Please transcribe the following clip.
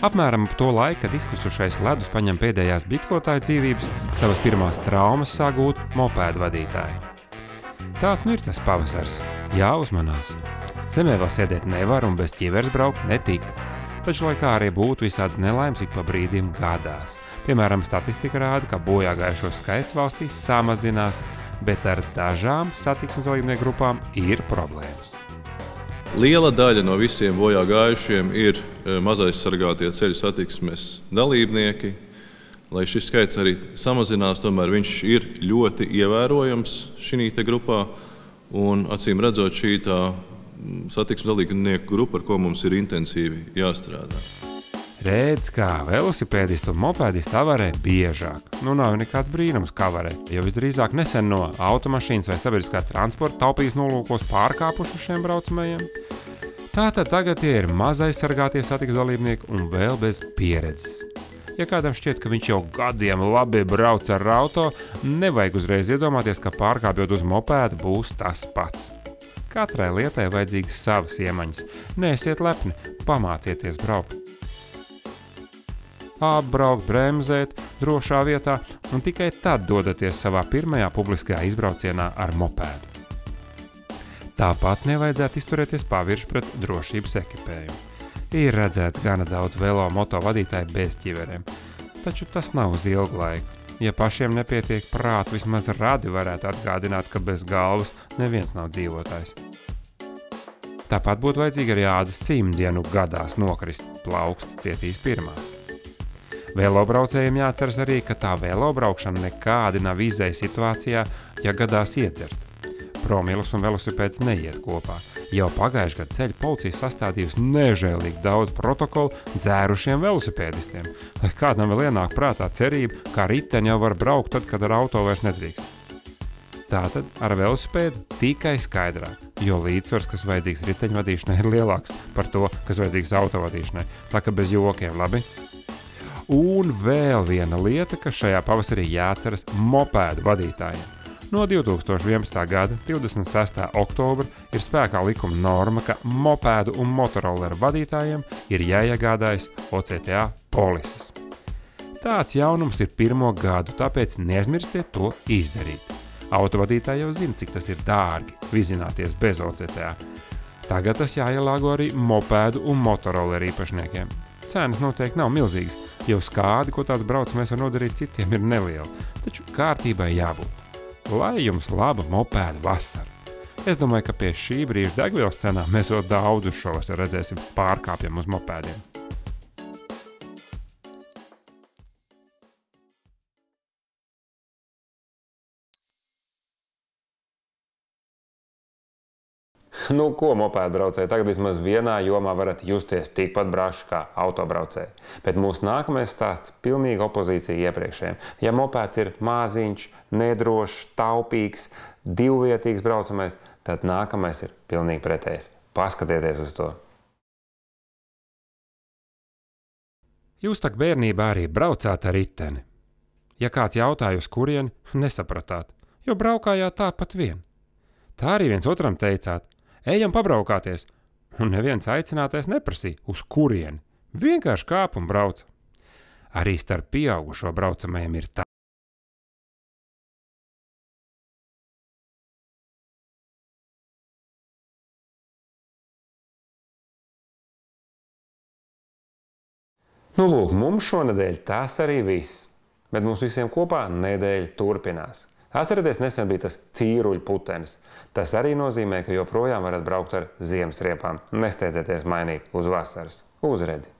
Apmēram ap to laiku, kad izkusušais ledus paņem pēdējās bitkotāju dzīvības, savas pirmās traumas sāgūt mopēdu vadītāji. Tāds nu ir tas pavasaris. Jāuzmanās. Zemē vēl sēdēt nevar un bez ķivers braukt netik. Taču, lai kā arī būtu, visādas nelaimes ik pa brīdim gadās. Piemēram, statistika rāda, ka bojāgājušo skaits valstīs samazinās, bet ar dažām satiksmes dalībnieku grupām ir problēmas. Liela daļa no visiem bojāgājušiem ir mazaizsargātie ceļu satiksmes dalībnieki. Lai šis skaits arī samazinās, tomēr viņš ir ļoti ievērojams šī grupā. Un, acīm redzot, šī tā satiksmes dalībnieku grupa, ar ko mums ir intensīvi jāstrādā. Redz, kā velosipēdisti un mopēdisti avarē biežāk. Nu nav nekāds brīnums, kā avarē, jo visdrīzāk nesen no automašīnas vai sabiedriskā transporta taupīs nolūkos pārkāpuši šiem braucamajiem. Tātad tagad tie ir mazaizsargātie satiksmes dalībnieki un vēl bez pieredzes. Ja kādam šķiet, ka viņš jau gadiem labi brauc ar auto, nevajag uzreiz iedomāties, ka pārkāpjot uz mopēdu būs tas pats. Katrai lietai vajadzīgas savas iemaņas. Neesiet lepni, pamācieties braukt. Apbraukt, bremzēt, drošā vietā un tikai tad dodaties savā pirmajā publiskajā izbraucienā ar mopēdu. Tāpat nevajadzētu izturēties pavirši pret drošības ekipējumu. Ir redzēts gana daudz velo moto vadītāju bez ķiverēm, taču tas nav uz ilgu laiku. Ja pašiem nepietiek prātu, vismaz radi varētu atgādināt, ka bez galvas neviens nav dzīvotājs. Tāpat būtu vajadzīga arī ādas cimdienu gadās nokrist, plauksts cietīs pirmās. Velobraucējiem jāatceras arī, ka tā velobraukšana nekādi nav izēja situācijā, ja gadās iedzert. Promilus un velosipēds neiet kopā. Jau pagājušajā gadā ceļu policija sastādījusi nežēlīgi daudz protokolu dzērušiem velosipēdistiem, lai kādam vēl ienāk prātā cerība, ka riteni jau var braukt tad, kad ar auto vairs nedrīkst. Tātad ar velosipēdu tikai skaidrāk, jo līdzsvars, kas vajadzīgs riteņvadīšanai, ir lielāks par to, kas vajadzīgs autovadīšanai. Tā ka bez jokiem, labi? Un vēl viena lieta, kas šajā pavasarī jāatceras mopēdu vadītājiem. No 2011. gada 26. oktobra ir spēkā likuma norma, ka mopēdu un motoroleru vadītājiem ir jāiegādājas OCTA polises. Tāds jaunums ir pirmo gadu, tāpēc neaizmirstiet to izdarīt. Autovadītāji jau zina, cik tas ir dārgi vizināties bez OCTA. Tagad tas jāielāgo arī mopēdu un motoroleru īpašniekiem. Cenas noteikti nav milzīgas, jo skādi, ko tāds braucamais var nodarīt citiem, ir neliela, taču kārtībai jābūt. Lai jums laba mopēdu vasara. Es domāju, ka pie šī brīža degvielas cenām mēs vēl daudz šovasar redzēsim pārkāpjam uz mopēdiem. Nu, ko mopēdu braucēji? Tagad vismaz vienā jomā varat justies tikpat braši kā autobraucēji. Bet mūsu nākamais stāsts pilnīga opozīcija iepriekšējiem. Ja mopēds ir maziņš, nedrošs, taupīgs, divvietīgs braucamais, tad nākamais ir pilnīgi pretējs. Paskatieties uz to. Jūs tak bērnībā arī braucāt ar riteni. Ja kāds jautāja uz kurieni, nesapratāt, jo braukājāt tāpat vien. Tā arī viens otram teicāt. Ejam pabraukāties, un neviens aicinātais neprasīja, uz kurieni. Vienkārši kāp un brauc. Arī starp pieaugušo braucamajiem ir tā. Nu lūk, mums šonedēļ tas arī viss, bet mums visiem kopā nedēļa turpinās. Atcerieties, nesen bija tas cīruļu putenis. Tas arī nozīmē, ka joprojām varat braukt ar ziemas riepām. Nesteidzieties mainīt uz vasaras. Uz redzi!